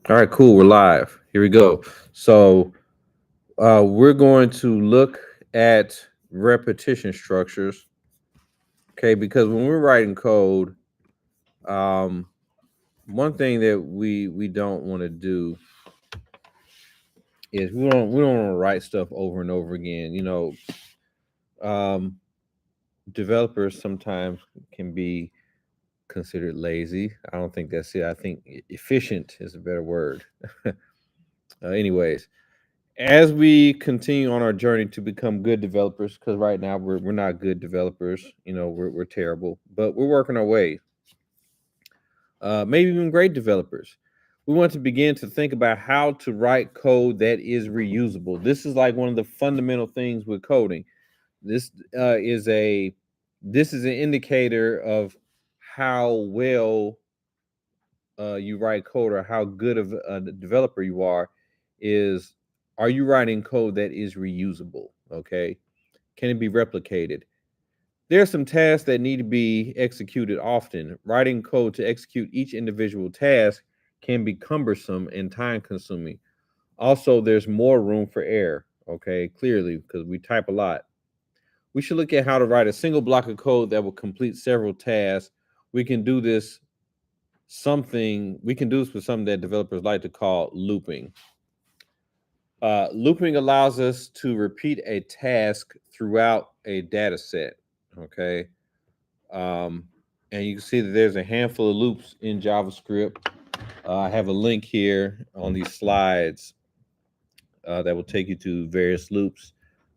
All right, cool. We're live. Here we go. So we're going to look at repetition structures. Okay, because when we're writing code, um, one thing that we don't want to do is we don't want to write stuff over and over again. Um, developers sometimes can be considered lazy. I don't think that's it. I think efficient is a better word. Anyways, as we continue on our journey to become good developers, because right now we're not good developers, we're terrible, but we're working our way. Maybe even great developers. We want to begin to think about how to write code that is reusable. This is like one of the fundamental things with coding. This is a this is an indicator of how well you write code or how good of a developer you are you writing code that is reusable? Okay. Can it be replicated? There are some tasks that need to be executed often. Writing code to execute each individual task can be cumbersome and time consuming. Also, there's more room for error, okay, clearly, because we type a lot. We should look at how to write a single block of code that will complete several tasks. We can do this we can do this with something that developers like to call looping. Looping allows us to repeat a task throughout a data set. Okay. Um, and you can see that there's a handful of loops in JavaScript. I have a link here on these slides that will take you to various loops.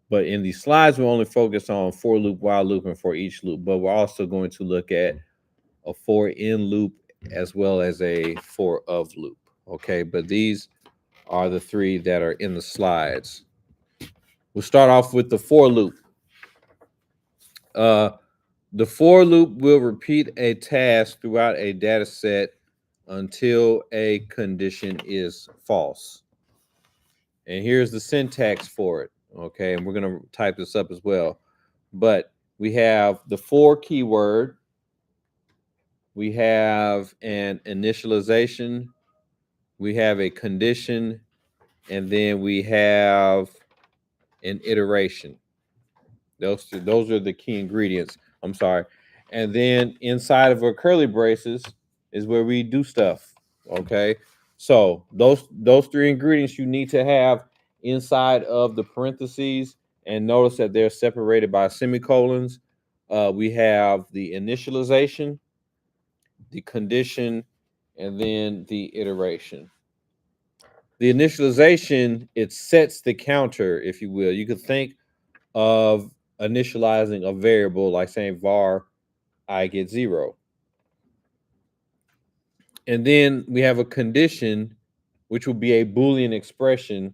But in these slides, we'll only focus on for loop, while loop, and for each loop. But we're also going to look at a for in loop as well as a for of loop. Okay. But these are the three that are in the slides. We'll start off with the for loop. Uh, the for loop will repeat a task throughout a data set until a condition is false. And here's the syntax for it. Okay, and we're going to type this up as well. But we have the for keyword, we have an initialization, we have a condition, and then we have an iteration. Those are the key ingredients. I'm sorry. And then inside of our curly braces is where we do stuff. Okay. So those three ingredients you need to have inside of the parentheses, and notice that they're separated by semicolons. We have the initialization, the condition, and then the iteration. The initialization, it sets the counter, if you will. You could think of initializing a variable like saying var I get 0. And then we have a condition, which will be a Boolean expression.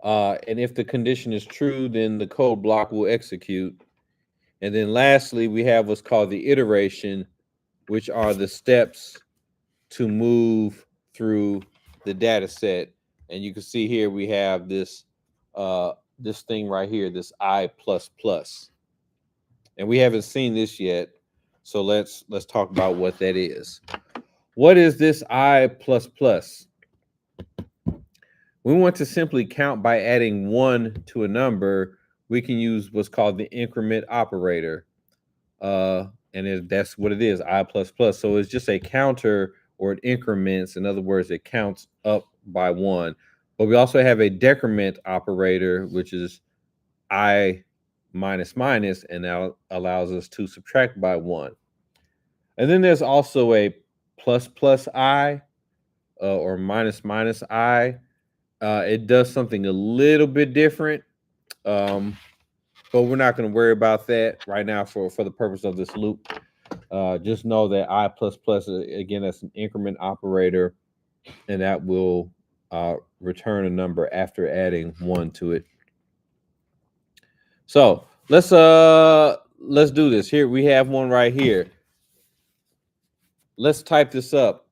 And if the condition is true, then the code block will execute. And then lastly, we have what's called the iteration, which are the steps to move through the data set. And you can see here we have this thing right here, this I plus plus. And we haven't seen this yet. So let's talk about what that is. What is this I plus plus? We want to simply count by adding 1 to a number. We can use what's called the increment operator. That's what it is, I plus plus. So it's just a counter, or it increments. In other words, it counts up by 1. But we also have a decrement operator, which is I minus minus, and that allows us to subtract by 1. And then there's also a plus plus I, or minus minus I. It does something a little bit different, um, but we're not going to worry about that right now for the purpose of this loop. Just know that I plus plus, again, that's an increment operator, and that will return a number after adding 1 to it. So let's do this. Here we have one right here. Let's type this up.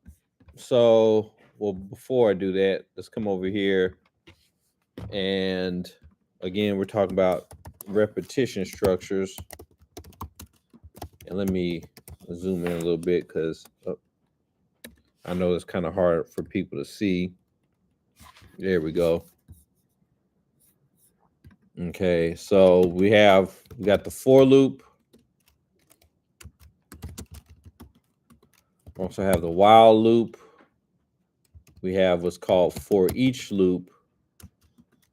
So, well, before I do that, let's come over here. And again, we're talking about repetition structures. And let me zoom in a little bit because I know it's kind of hard for people to see. There we go. Okay, so we got the for loop. Also have the while loop. We have what's called for each loop.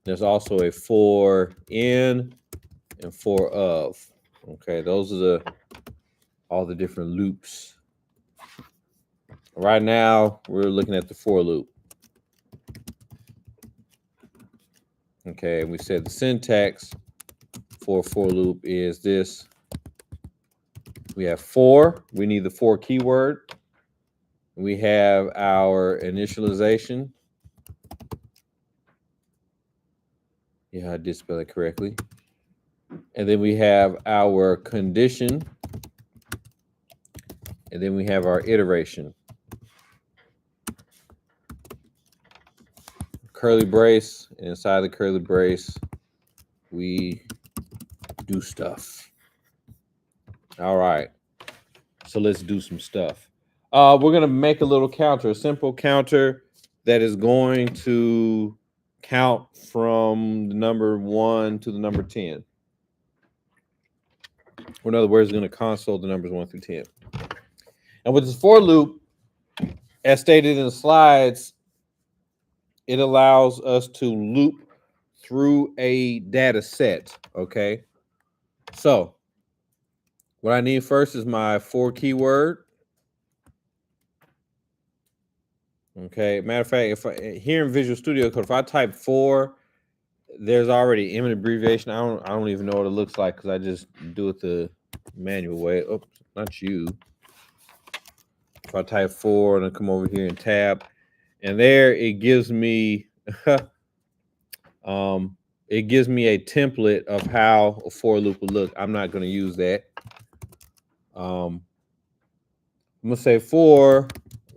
There's also a for in and for of. Okay, those are all the different loops. Right now, we're looking at the for loop. Okay, we said the syntax for loop is this. We have for, we need the for keyword. We have our initialization. Yeah, I did spell it correctly. And then we have our condition. And then we have our iteration. Curly brace. And inside the curly brace, we do stuff. All right. So let's do some stuff. We're going to make a little counter, a simple counter that is going to count from the number 1 to the number 10. Or in other words, it's going to console the numbers 1 through 10. And with this for loop, as stated in the slides, it allows us to loop through a data set, okay? So what I need first is my for keyword. Okay, matter of fact, here in Visual Studio Code, if I type for, there's already image abbreviation. I don't even know what it looks like because I just do it the manual way. Oops, not you. If I type for and I come over here and tab, and there it gives me it gives me a template of how a for loop will look. I'm not going to use that. I'm gonna say for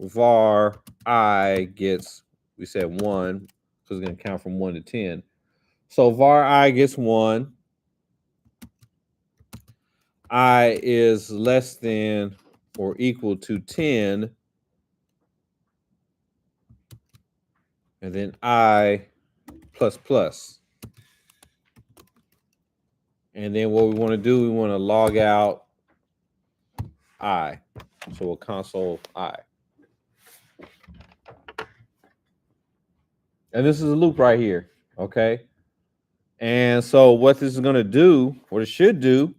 var I gets, we said 1 because it's going to count from 1 to 10. So var I gets 1. I is less than or equal to 10. And then I plus plus. And then what we want to do, we want to log out I. So we'll console I. And this is a loop right here, okay? And so what this is going to do, what it should do,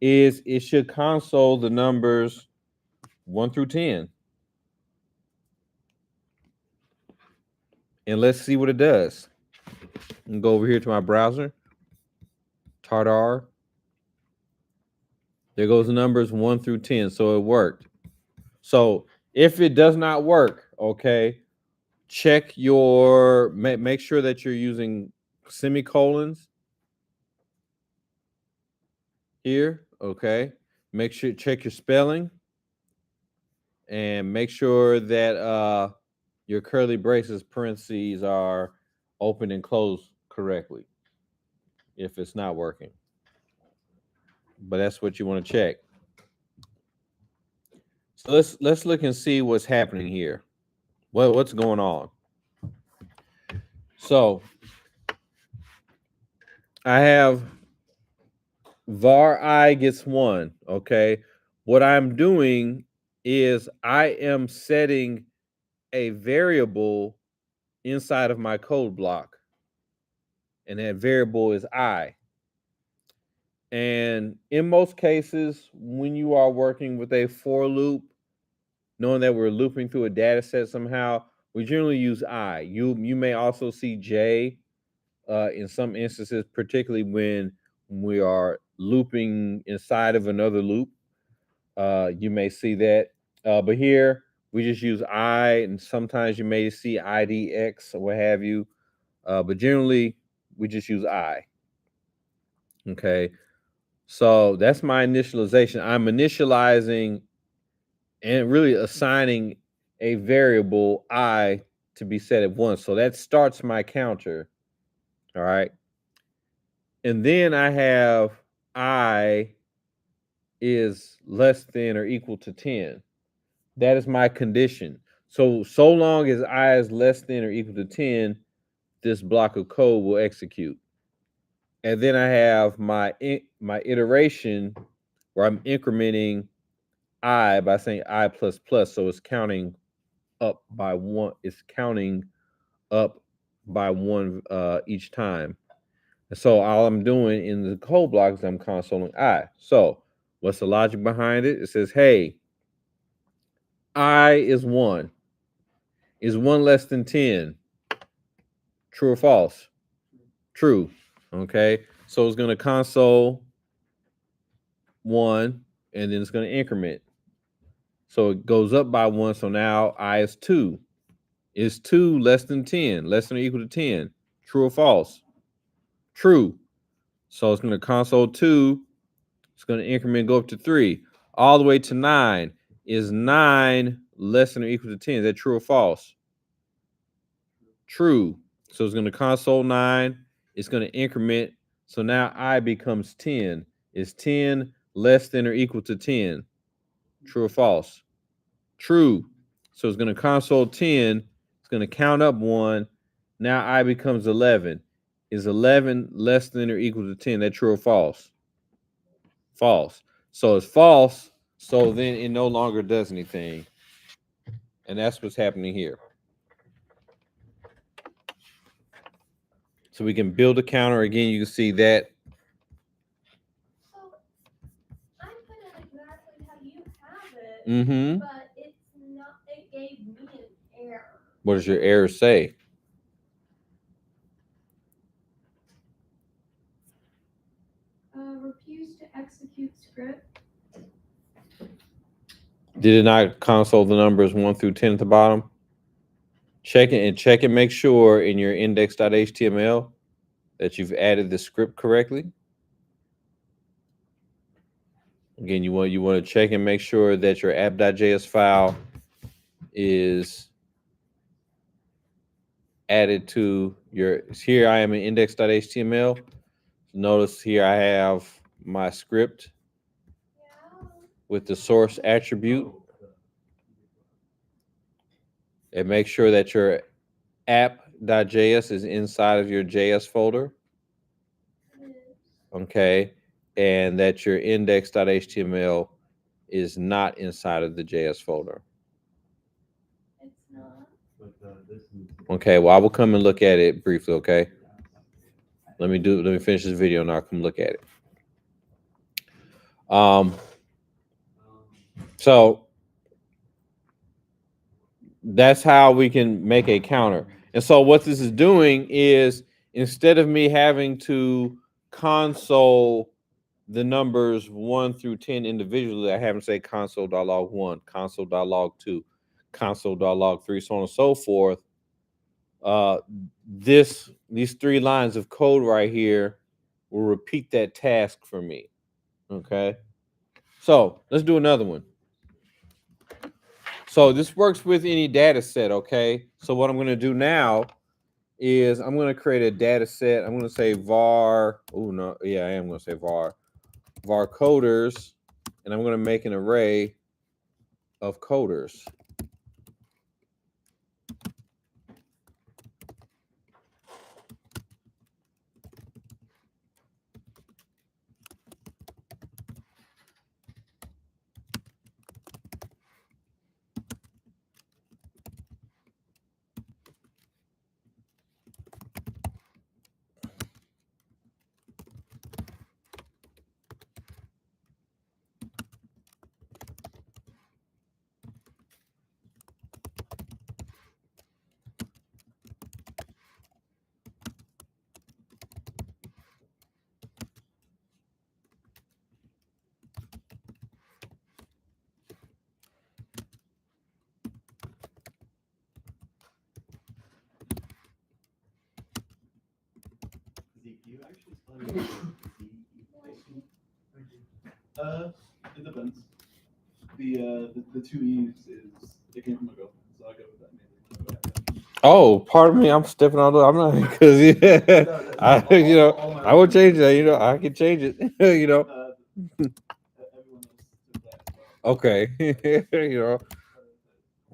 is it should console the numbers 1 through 10. And let's see what it does. And go over here to my browser. Tartar. There goes the numbers 1 through 10. So it worked. So if it does not work, okay, check your, make sure that you're using semicolons here, okay? Make sure, check your spelling, and make sure that your curly braces parentheses are open and closed correctly if it's not working. But that's what you want to check. So let's look and see what's happening here. What's going on? So I have var I gets 1, okay? What I'm doing is I am setting a variable inside of my code block, and that variable is I. And in most cases, when you are working with a for loop, knowing that we're looping through a data set somehow, we generally use I. You may also see J in some instances, particularly when we are looping inside of another loop. You may see that. But here, we just use I, and sometimes you may see IDX or what have you. But generally, we just use I. Okay. So that's my initialization. I'm initializing and really assigning a variable I to be set at 1. So that starts my counter. All right. And then I have I is less than or equal to 10. That is my condition. So long as I is less than or equal to 10, this block of code will execute. And then I have my iteration where I'm incrementing I by saying I plus plus. So it's counting up by one. It's counting up by one each time. And so all I'm doing in the code block is I'm consoling I. So what's the logic behind it? It says, hey, I is 1. Is 1 less than 10? True or false? True. Okay. So it's going to console 1 and then it's going to increment. So it goes up by 1. So now I is 2. Is 2 less than 10? Less than or equal to 10? True or false? True. So it's going to console 2. It's going to increment, go up to 3. All the way to 9. Is 9 less than or equal to 10? Is that true or false? True. So it's going to console 9. It's going to increment. So now I becomes 10. Is 10 less than or equal to 10? True or false? True. So it's going to console 10. It's going to count up 1. Now I becomes 11. Is 11 less than or equal to 10? That true or false? False. So it's false. So then it no longer does anything. And that's what's happening here. So we can build a counter. Again, you can see that. So I put it exactly how you have it, Mm-hmm. but it's not. It gave me an error. What does your error say? Refuse to execute script. Did it not console the numbers 1 through 10 at the bottom? Check it, make sure in your index.html that you've added the script correctly. Again, you want to check and make sure that your app.js file is added to your. Here I am in index.html. Notice here I have my script with the source attribute. And make sure that your app.js is inside of your JS folder. Okay. And that your index.html is not inside of the JS folder. It's not. Okay, well, I will come and look at it briefly, okay? Let me finish this video and I'll come look at it. So that's how we can make a counter. And so what this is doing is instead of me having to console the numbers 1 through 10 individually, I have them say console.log1, console.log2, console.log3, so on and so forth. These 3 lines of code right here will repeat that task for me. Okay. So let's do another one. So this works with any data set, okay? So what I'm going to do now is I'm going to create a data set. I'm going to say var. Oh, no. Yeah, I am going to say var coders. And I'm going to make an array of coders. It depends. The 2 E's is it came from a girlfriend, so I go with that maybe. Oh, pardon me. I'm stepping out. I'm not because I will change that. I can change it. Everyone else took that as well. Okay.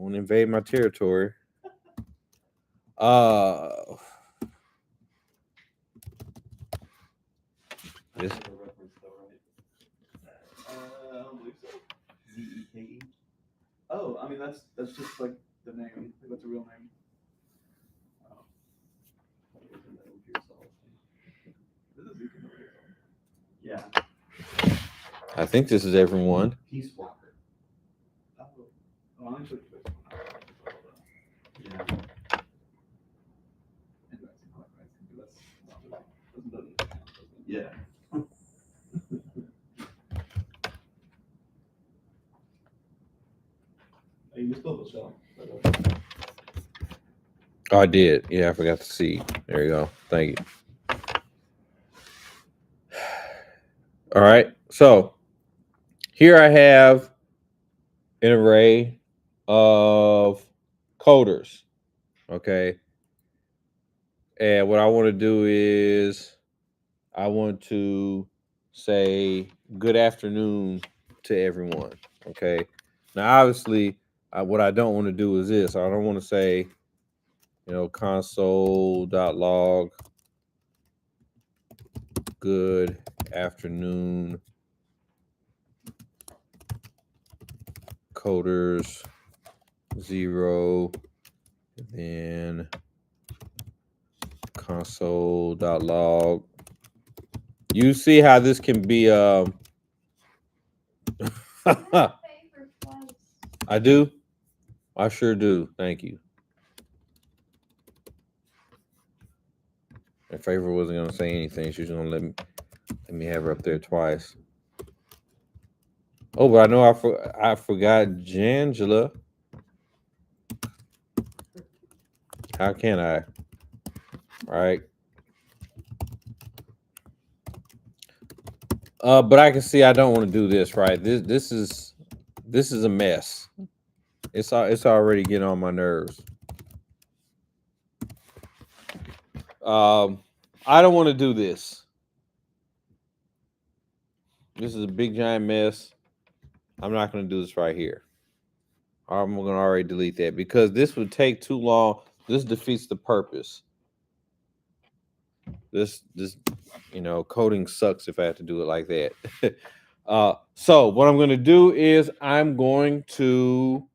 Won't invade my territory. This, I don't believe so. ZEKE. Oh, I mean that's just like the name. Like, that's a real name. Oh. This is Zeke in the real. Yeah. I think this is everyone. Peace Walker. Oh, I actually clicked on that. Yeah. Indexing, I like indexing, but that's not really, doesn't count, does it? Yeah. Hey, you spelled the shell. Oh, I did. Yeah, I forgot to see. There you go. Thank you. All right. So here I have an array of coders. Okay. And what I want to do is I want to say good afternoon to everyone. Okay. Now, obviously, what I don't want to do is this. I don't want to say, console.log good afternoon coders 0, and then console.log. You see how this can be I do. I sure do. Thank you. And Favor wasn't gonna say anything. She was gonna let me have her up there twice. Oh, but I know I forgot Jangela. How can I? All right. But I can see I don't want to do this, right? This is a mess. It's already getting on my nerves. I don't want to do this. This is a big giant mess. I'm not going to do this right here. I'm going to already delete that because this would take too long. This defeats the purpose. This coding sucks if I have to do it like that. So what I'm going to do is I'm going to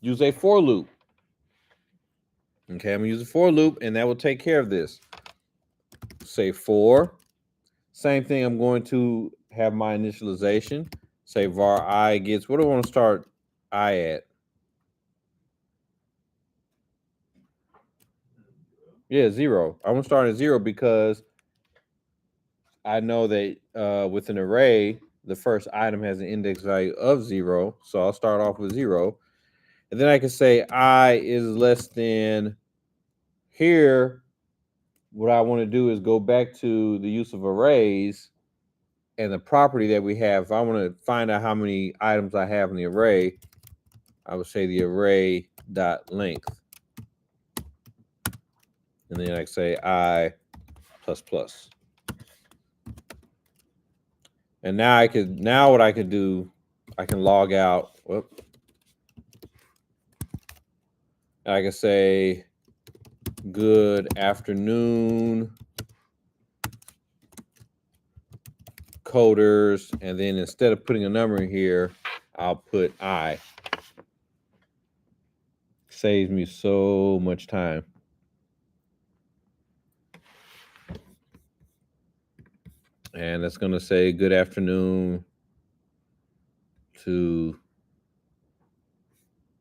use a for loop. Okay, I'm going to use a for loop, and that will take care of this. Say for. Same thing, I'm going to have my initialization. Say var I gets, what do I want to start I at? Yeah, 0. I want to start at 0 because I know that with an array, the first item has an index value of 0. So I'll start off with 0. And then I can say I is less than here. What I want to do is go back to the use of arrays and the property that we have. If I want to find out how many items I have in the array, I would say the array dot length. And then I say I plus plus. And now what I could do, I can log out. Whoop. I can say good afternoon coders, and then instead of putting a number in here, I'll put I. Saves me so much time. And it's going to say good afternoon to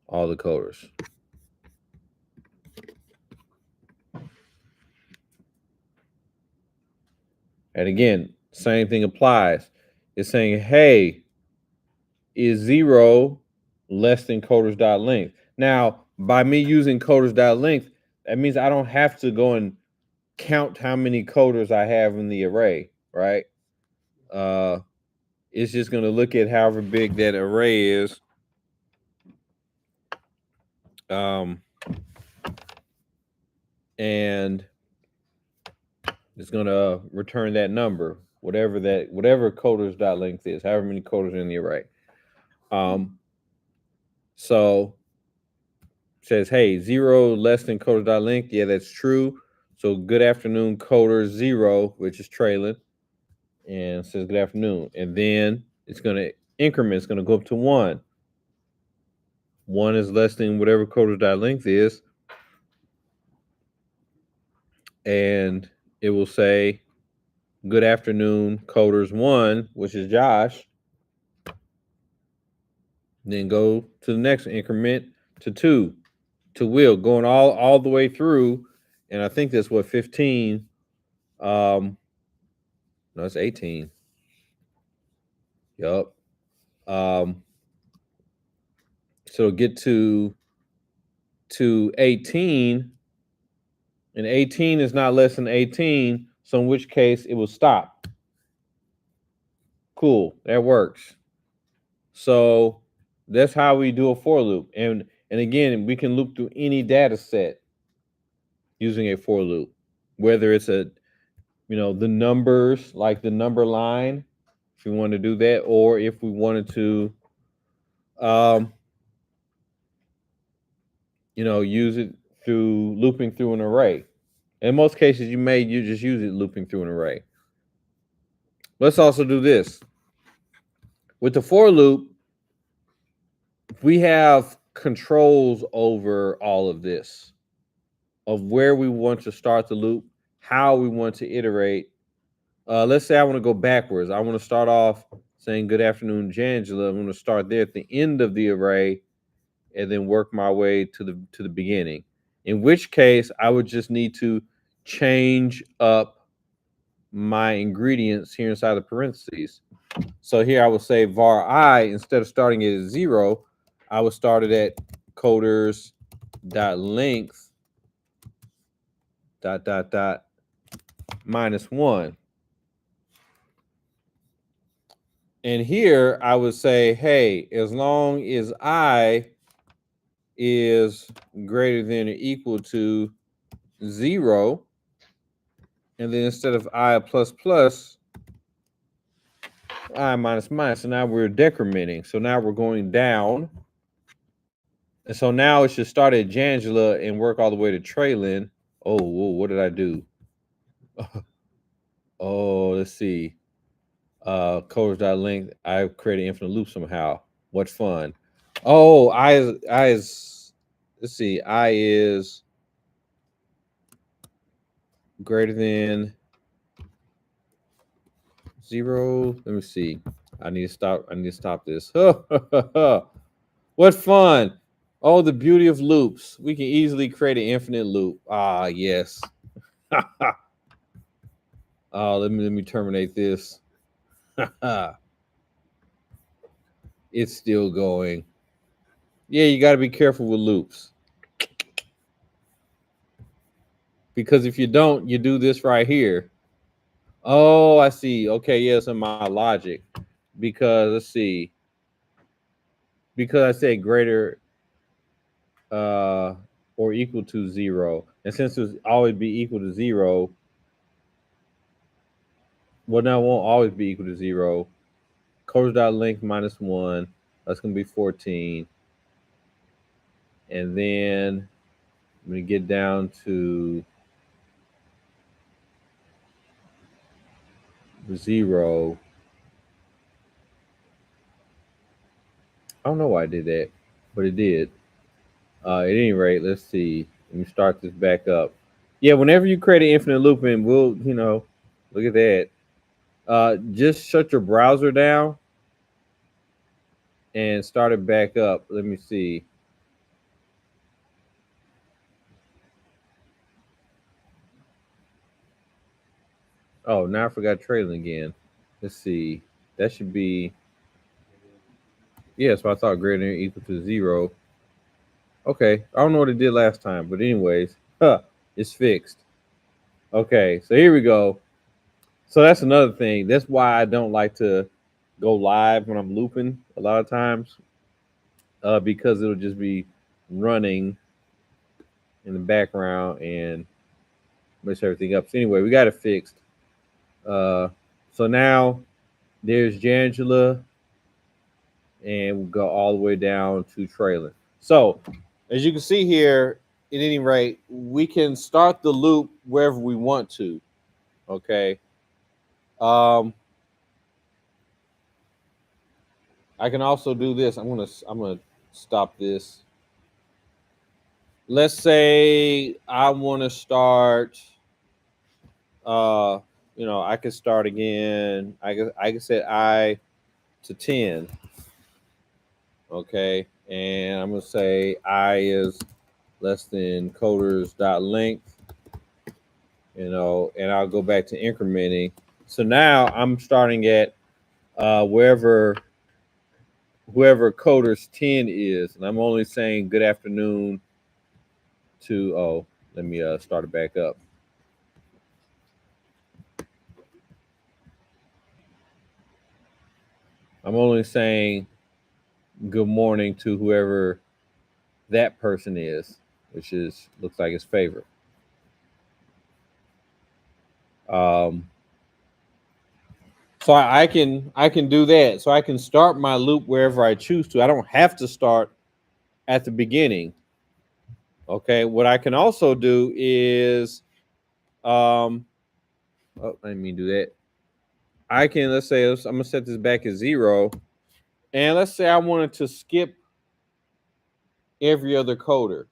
all the coders. And again, same thing applies. It's saying, hey, is 0 less than coders.length? Now, by me using coders.length, that means I don't have to go and count how many coders I have in the array, right? It's just going to look at however big that array is. And it's going to return that number, whatever coders.length is, however many coders are in the array. So says, hey, 0 less than coder.length. Yeah, that's true. So good afternoon, coder 0, which is trailing, and says good afternoon. And then it's going to increment. It's going to go up to 1. 1 is less than whatever coder.length is. And it will say good afternoon, coders 1, which is Josh. Then go to the next increment to 2 to Will, going all the way through. And I think that's what 15. No, it's 18. Yup. So get to 18, and 18 is not less than 18. So in which case it will stop. Cool, that works. So that's how we do a for loop. And again, we can loop through any data set using a for loop, whether it's the numbers, like the number line, if we want to do that, or if we wanted to use it through looping through an array. In most cases, you just use it looping through an array. Let's also do this. With the for loop, we have controls over all of this, of where we want to start the loop, how we want to iterate. Let's say I want to go backwards. I want to start off saying good afternoon, Jangela. I'm going to start there at the end of the array and then work my way to the beginning. In which case, I would just need to change up my ingredients here inside the parentheses. So here I would say var I, instead of starting it at 0, I would start it at coders dot length dot -1. And here I would say, hey, as long as I is greater than or equal to 0, and then instead of I plus plus, I minus minus. So now we're decrementing. So now we're going down. And so now it should start at Jangela and work all the way to Traylon. Oh, whoa, what did I do? Oh, let's see. Coders.length. I created infinite loop somehow. What fun. Oh, I is let's see, I is greater than 0. Let me see. I need to stop this. What fun. Oh, the beauty of loops. We can easily create an infinite loop. Ah, yes. Let me terminate this. It's still going. Yeah, you got to be careful with loops. Because if you don't, you do this right here. Oh, I see. Okay, yes, in my logic. Because let's see. Because I said greater or equal to 0. And since it's always be equal to 0, well, now it won't always be equal to 0. Coders.length -1. That's going to be 14. And then I'm going to get down to 0. I don't know why I did that, but it did. At any rate, let's see. Let me start this back up. Yeah, whenever you create an infinite loop, and we'll, look at that. Just shut your browser down and start it back up. Let me see. Oh, now I forgot trailing again. Let's see. That should be. Yeah, so I thought greater than or equal to 0. Okay, I don't know what it did last time, but anyways, it's fixed. Okay, so here we go. So that's another thing. That's why I don't like to go live when I'm looping a lot of times, because it'll just be running in the background and mess everything up. So anyway, we got it fixed. So now there's Jangela. and we'll go all the way down to trailing. So as you can see here, at any rate, we can start the loop wherever we want to. Okay. Um, I can also do this. I'm gonna stop this. Let's say I want to start. Uh, I could start again. I can set I to 10. Okay, and I'm gonna say I is less than coders dot length. And I'll go back to incrementing. So now I'm starting at whoever coders 10 is, and I'm only saying good afternoon to let me start it back up. I'm only saying good morning to whoever that person is, which is looks like his favorite. Um, so I can do that. So I can start my loop wherever I choose to. I don't have to start at the beginning. Okay. What I can also do is let me do that. I can I'm gonna set this back at 0, and let's say I wanted to skip every other coder.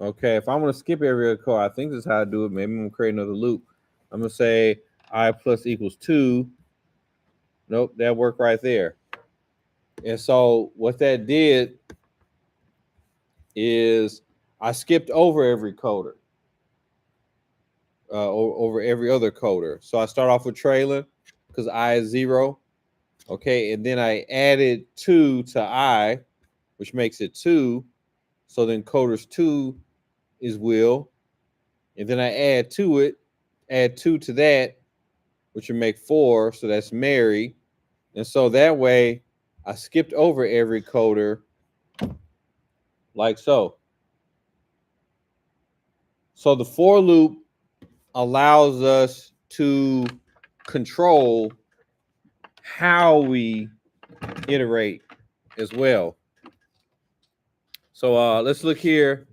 Okay, if I want to skip every other coder, I think this is how I do it. Maybe I'm gonna create another loop. I'm gonna say I plus equals 2. Nope, that worked right there. And so what that did is I skipped over every coder, over every other coder. So I start off with trailing because I is 0. Okay, and then I added 2 to I, which makes it 2. So then coders 2 is Will. And then I add 2 to that, which would make 4. So that's Mary. And so that way I skipped over every coder like so. So the for loop allows us to control how we iterate as well. So let's look here.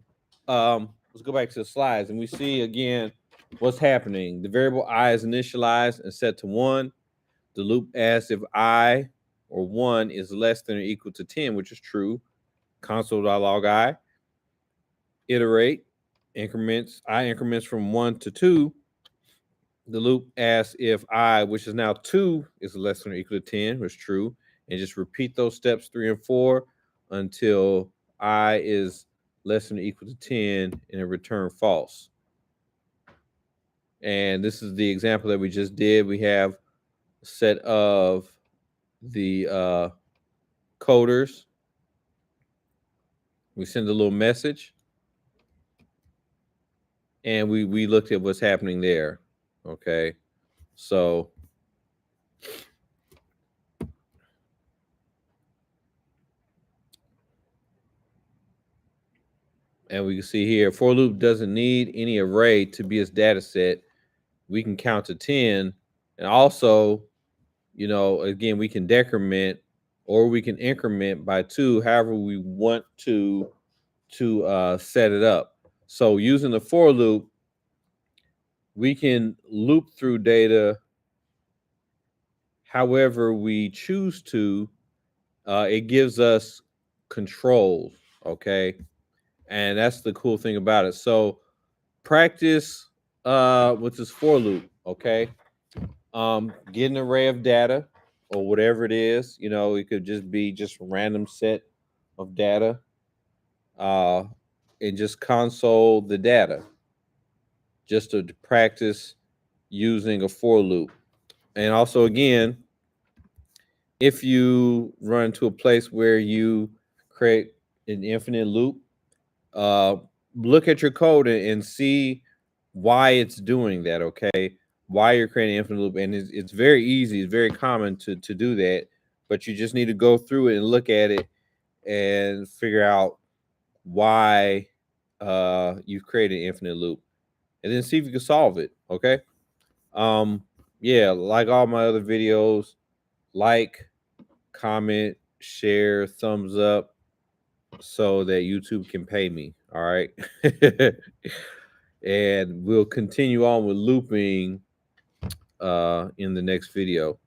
Let's go back to the slides, and we see again what's happening. The variable I is initialized and set to 1. The loop asks if I or 1 is less than or equal to 10, which is true. Console.log I. Iterate. I increments from 1 to 2. The loop asks if I, which is now 2, is less than or equal to 10, which is true. And just repeat those steps 3 and 4 until I is less than or equal to 10 and it return false. And this is the example that we just did. We have a set of the coders. We send a little message. And we looked at what's happening there. Okay. So and we can see here, for loop doesn't need any array to be its data set. We can count to 10. And also, again, we can decrement or we can increment by 2, however we want to set it up. So using the for loop, we can loop through data however we choose to. It gives us controls, okay? And that's the cool thing about it. So practice with this for loop, okay? Get an array of data or whatever it is. It could just be just a random set of data, and just console the data just to practice using a for loop. And also, again, if you run to a place where you create an infinite loop, uh, look at your code and see why it's doing that. Okay, why you're creating an infinite loop, and it's very easy. It's very common to do that, but you just need to go through it and look at it and figure out why you've created an infinite loop, and then see if you can solve it. Okay. Yeah, like all my other videos, like, comment, share, thumbs up, so that YouTube can pay me. All right. And we'll continue on with looping in the next video.